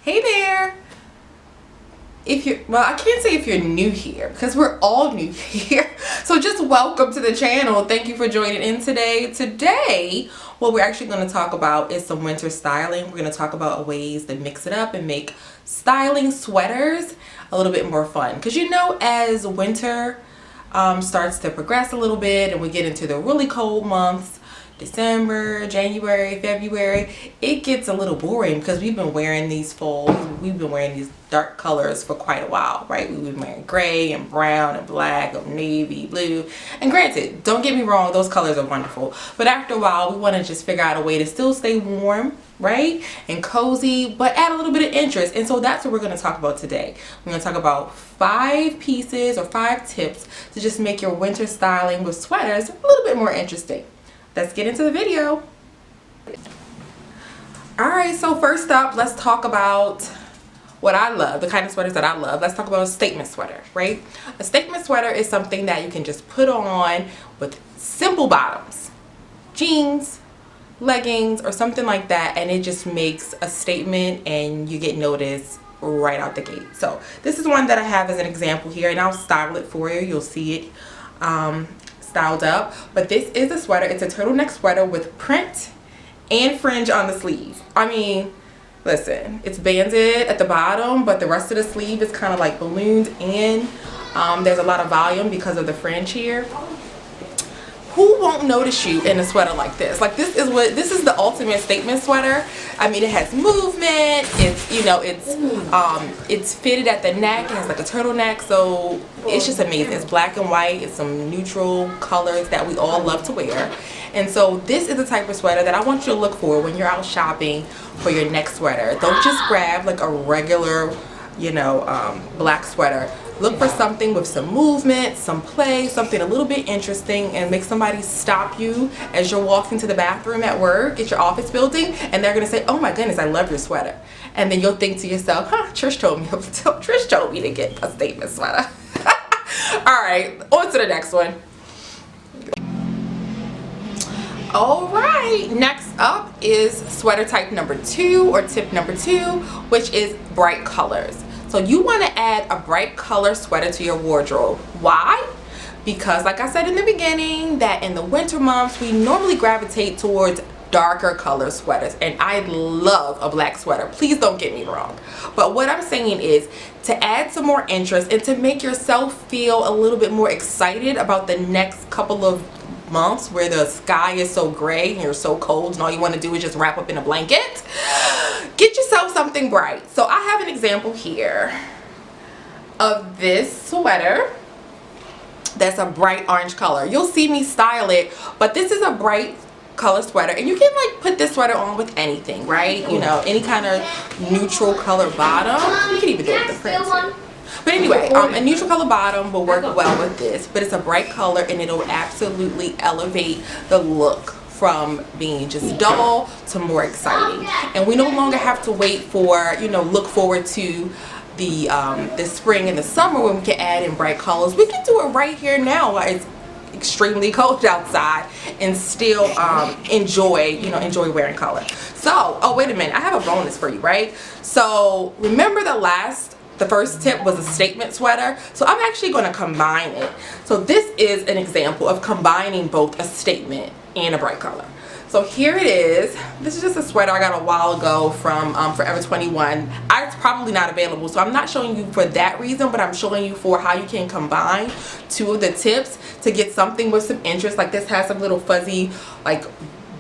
Hey there. If you're, well, I can't say if you're new here because we're all new here. So just welcome to the channel. Thank you for joining in today. Today, what we're actually going to talk about is some winter styling. We're going to talk about ways to mix it up and make styling sweaters a little bit more fun. Because you know, as winter starts to progress a little bit and we get into the really cold months, December, January, February, it gets a little boring because we've been wearing these we've been wearing these dark colors for quite a while, right? We've been wearing gray and brown and black and navy, blue. And granted, don't get me wrong, those colors are wonderful. But after a while, we want to just figure out a way to still stay warm, right? And cozy, but add a little bit of interest. And so that's what we're going to talk about today. We're going to talk about 5 pieces or 5 tips to just make your winter styling with sweaters a little bit more interesting. Let's get into the video. Alright, so first up, let's talk about what I love, the kind of sweaters that I love. Let's talk about a statement sweater, right? A statement sweater is something that you can just put on with simple bottoms, jeans, leggings, or something like that, and it just makes a statement and you get noticed right out the gate. So this is one that I have as an example here, and I'll style it for you. You'll see it styled up, but this is a sweater. It's a turtleneck sweater with print and fringe on the sleeve. I mean, listen, it's banded at the bottom, but the rest of the sleeve is kind of like ballooned in. There's a lot of volume because of the fringe here. Who won't notice you in a sweater like this? Like this is the ultimate statement sweater. I mean, it has movement. It's, you know, it's fitted at the neck. It has like a turtleneck, so it's just amazing. It's black and white. It's some neutral colors that we all love to wear. And so this is the type of sweater that I want you to look for when you're out shopping for your next sweater. Don't just grab like a regular, you know, black sweater. Look for something with some movement, some play, something a little bit interesting, and make somebody stop you as you're walking to the bathroom at work, at your office building, and they're gonna say, "Oh my goodness, I love your sweater." And then you'll think to yourself, "Huh, Trish told me to get a statement sweater." All right, on to the next one. All right, next up is sweater type number 2, or tip number 2, which is bright colors. So you want to add a bright color sweater to your wardrobe. Why? Because like I said in the beginning, that in the winter months we normally gravitate towards darker color sweaters, and I love a black sweater, please don't get me wrong. But what I'm saying is to add some more interest and to make yourself feel a little bit more excited about the next couple of months where the sky is so gray and you're so cold and all you want to do is just wrap up in a blanket. Get yourself something bright. So I have an example here of this sweater that's a bright orange color. You'll see me style it, but this is a bright color sweater, and you can like put this sweater on with anything, right? You know, any kind of neutral color bottom. You can even do it with the print. But anyway, a neutral color bottom will work well with this, but it's a bright color and it'll absolutely elevate the look from being just dull to more exciting. And we no longer have to wait for, you know, look forward to the spring and the summer when we can add in bright colors. We can do it right here now while it's extremely cold outside and still enjoy wearing color. So, oh wait a minute, I have a bonus for you, right? So remember the first tip was a statement sweater, so I'm actually going to combine it. So this is an example of combining both a statement and a bright color. So here it is. This is just a sweater I got a while ago from Forever 21. It's probably not available, so I'm not showing you for that reason, but I'm showing you for how you can combine 2 of the tips to get something with some interest. Like this has some little fuzzy like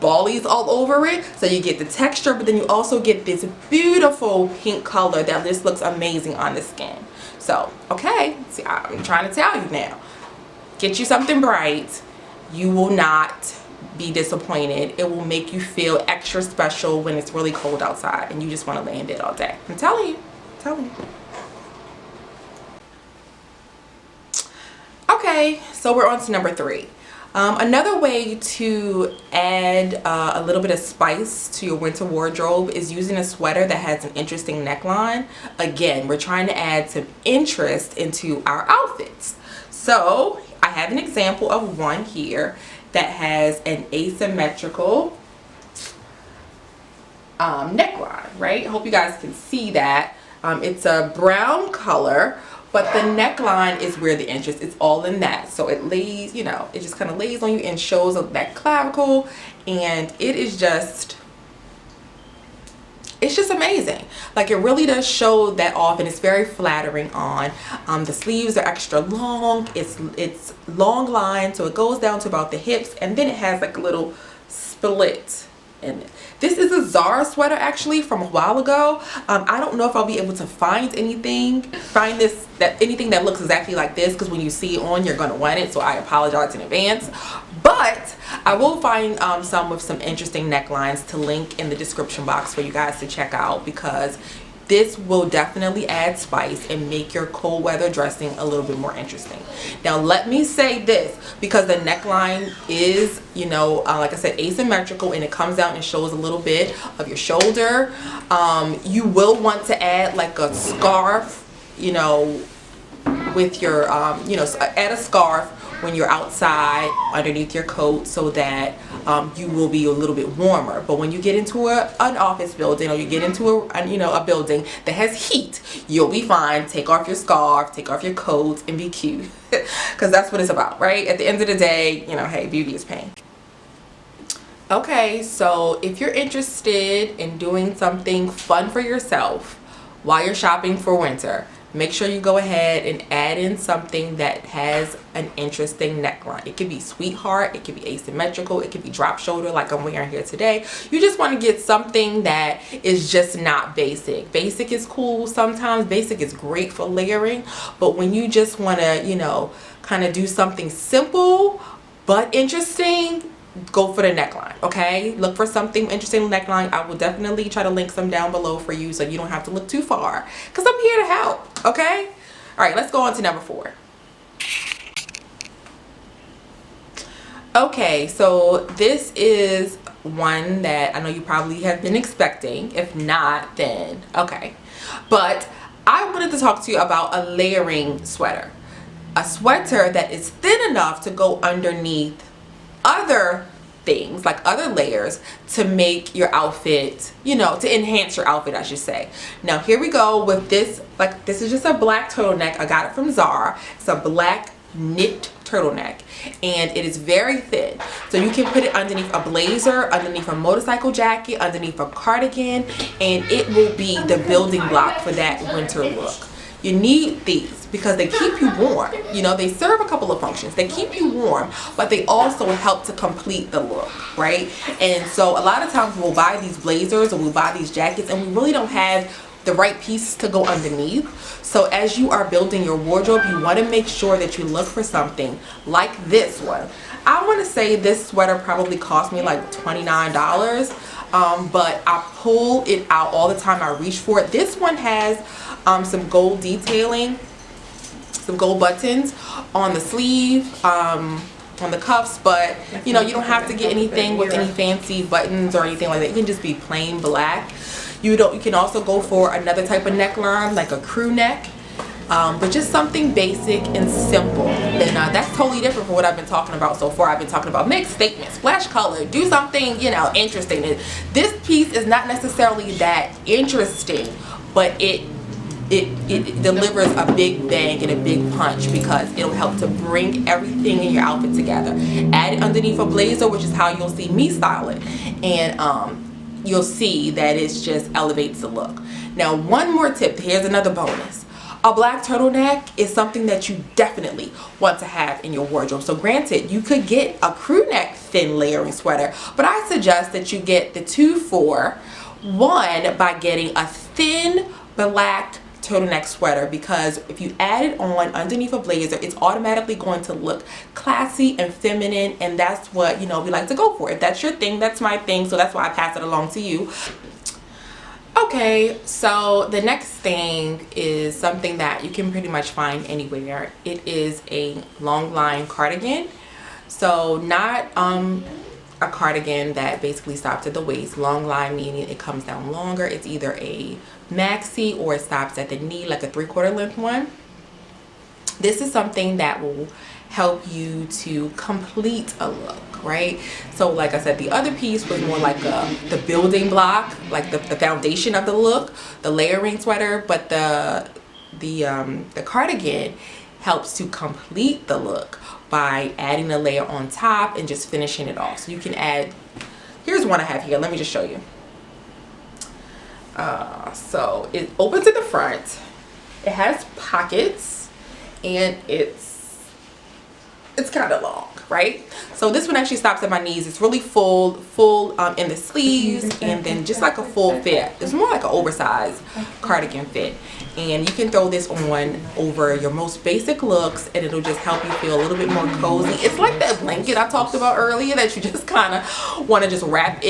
ballies all over it, so you get the texture, but then you also get this beautiful pink color that just looks amazing on the skin. So okay, see, I'm trying to tell you now, get you something bright. You will not be disappointed. It will make you feel extra special when it's really cold outside and you just want to lay in bed all day. I'm telling you, Okay, so we're on to number 3. Another way to add a little bit of spice to your winter wardrobe is using a sweater that has an interesting neckline. Again, we're trying to add some interest into our outfits. So I have an example of one here that has an asymmetrical neckline, right? I hope you guys can see that. It's a brown color, but the neckline is where the interest is all in that. So it lays, you know, it just kind of lays on you and shows that clavicle, and it is just, it's just amazing. Like, it really does show that off, and it's very flattering on. The sleeves are extra long. It's long line, so it goes down to about the hips, and then it has like a little split in it. This is a Zara sweater actually from a while ago. I don't know if I'll be able to find anything that looks exactly like this, because when you see it on, you're gonna want it, so I apologize in advance. But I will find some with some interesting necklines to link in the description box for you guys to check out, because this will definitely add spice and make your cold weather dressing a little bit more interesting. Now let me say this, because the neckline is, you know, like I said, asymmetrical, and it comes out and shows a little bit of your shoulder. You will want to add like a scarf, you know, with your, you know, add a scarf when you're outside underneath your coat, so that you will be a little bit warmer. But when you get into an office building, or you get into a building that has heat, you'll be fine. Take off your scarf, take off your coat, and be cute, because that's what it's about, right? At the end of the day, you know, hey, beauty is pain. Okay, so if you're interested in doing something fun for yourself while you're shopping for winter, make sure you go ahead and add in something that has an interesting neckline. It could be sweetheart, it could be asymmetrical, it could be drop shoulder like I'm wearing here today. You just want to get something that is just not basic. Basic is cool sometimes, basic is great for layering, but when you just want to, you know, kind of do something simple but interesting, go for the neckline. Okay, look for something interesting neckline. I will definitely try to link some down below for you, so you don't have to look too far, because I'm here to help. Okay, all right, let's go on to number 4. Okay, so this is one that I know you probably have been expecting. If not, then okay, but I wanted to talk to you about a layering sweater, a sweater that is thin enough to go underneath other things, like other layers, to make your outfit, you know, to enhance your outfit, I should say. Now here we go with this. Like, this is just a black turtleneck. I got it from Zara. It's a black knit turtleneck, and it is very thin, so you can put it underneath a blazer, underneath a motorcycle jacket, underneath a cardigan, and it will be the building block for that winter look. You need these because they keep you warm. You know, they serve a couple of functions. They keep you warm, but they also help to complete the look, right? And so a lot of times we'll buy these blazers or we'll buy these jackets, and we really don't have the right pieces to go underneath. So as you are building your wardrobe, you want to make sure that you look for something like this one. I want to say this sweater probably cost me like $29, but I pull it out all the time. I reach for it. This one has some gold detailing, some gold buttons on the sleeve, on the cuffs, but you know, you don't have to get anything with any fancy buttons or anything like that. You can just be plain black. You can also go for another type of neckline, like a crew neck, but just something basic and simple. And that's totally different from what I've been talking about so far. I've been talking about mix statements, splash color, do something, you know, interesting. This piece is not necessarily that interesting, but it delivers a big bang and a big punch, because it'll help to bring everything in your outfit together. Add it underneath a blazer, which is how you'll see me style it, and you'll see that it just elevates the look. Now, one more tip. Here's another bonus. A black turtleneck is something that you definitely want to have in your wardrobe. So granted, you could get a crew neck thin layering sweater, but I suggest that you get the 2 for 1 by getting a thin black turtleneck sweater, because if you add it on underneath a blazer, it's automatically going to look classy and feminine, and that's what, you know, we like to go for. If that's your thing, that's my thing, so that's why I pass it along to you. Okay, so the next thing is something that you can pretty much find anywhere. It is a Longline cardigan. So not a cardigan that basically stops at the waist. Longline meaning it comes down longer. It's either a maxi or it stops at the knee, like a 3/4 length one. This is something that will help you to complete a look, right? So like I said, the other piece was more like the building block, like the foundation of the look, the layering sweater. But the cardigan helps to complete the look by adding a layer on top and just finishing it off. So you can add, here's one I have here, let me just show you. So it opens at the front, it has pockets, and it's kind of long, right? So this one actually stops at my knees. It's really full in the sleeves, and then just like a full fit. It's more like an oversized cardigan fit, and you can throw this on over your most basic looks, and it'll just help you feel a little bit more cozy. It's like that blanket I talked about earlier that you just kind of want to just wrap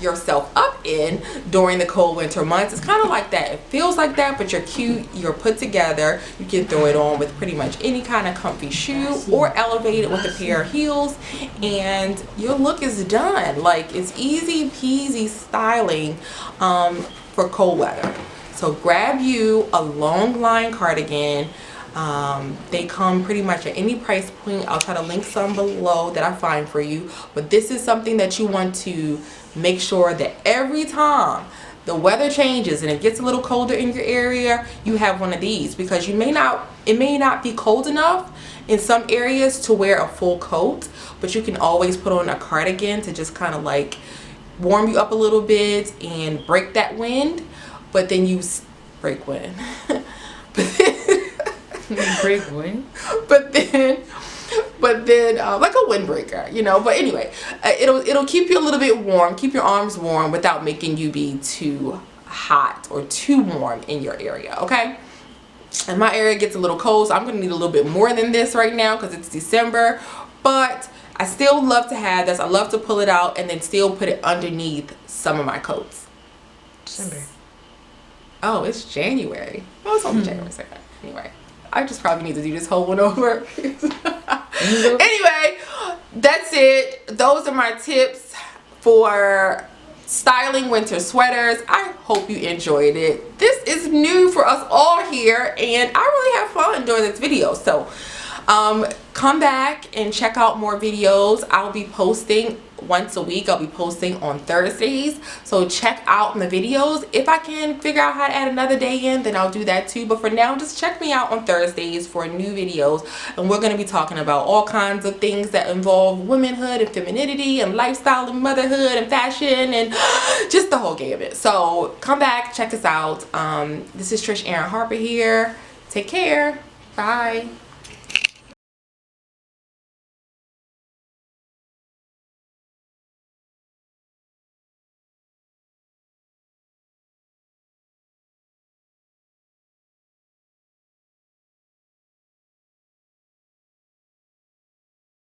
yourself up in during the cold winter months. It's kind of like that. It feels like that, but you're cute, you're put together. You can throw it on with pretty much any kind of comfy shoe or elevate it with a pair of heels, and your look is done. Like, it's easy peasy styling for cold weather. So grab you a Longline cardigan. They come pretty much at any price point. I'll try to link some below that I find for you, but this is something that you want to make sure that every time the weather changes and it gets a little colder in your area, you have one of these, because it may not be cold enough in some areas to wear a full coat, but you can always put on a cardigan to just kind of like warm you up a little bit and break that wind. But then you break wind break wind, but then like a windbreaker, you know. But anyway, it'll keep you a little bit warm, keep your arms warm without making you be too hot or too warm in your area, okay? And my area gets a little cold, so I'm gonna need a little bit more than this right now because it's December, but I still love to have this. I love to pull it out and then still put it underneath some of my coats. December. Oh, it's January. Oh, it's only January 2nd. Anyway, I just probably need to do this whole one over. Anyway, that's it. Those are my tips for styling winter sweaters. I hope you enjoyed it. This is new for us all here, and I really have fun doing this video. So come back and check out more videos. I'll be posting once a week. I'll be posting on Thursdays, so check out my videos. If I can figure out how to add another day in, then I'll do that too, but for now, just check me out on Thursdays for new videos, and we're going to be talking about all kinds of things that involve womanhood and femininity and lifestyle and motherhood and fashion and just the whole gamut. So come back, check us out. This is Trish Aaron Harper here. Take care. Bye.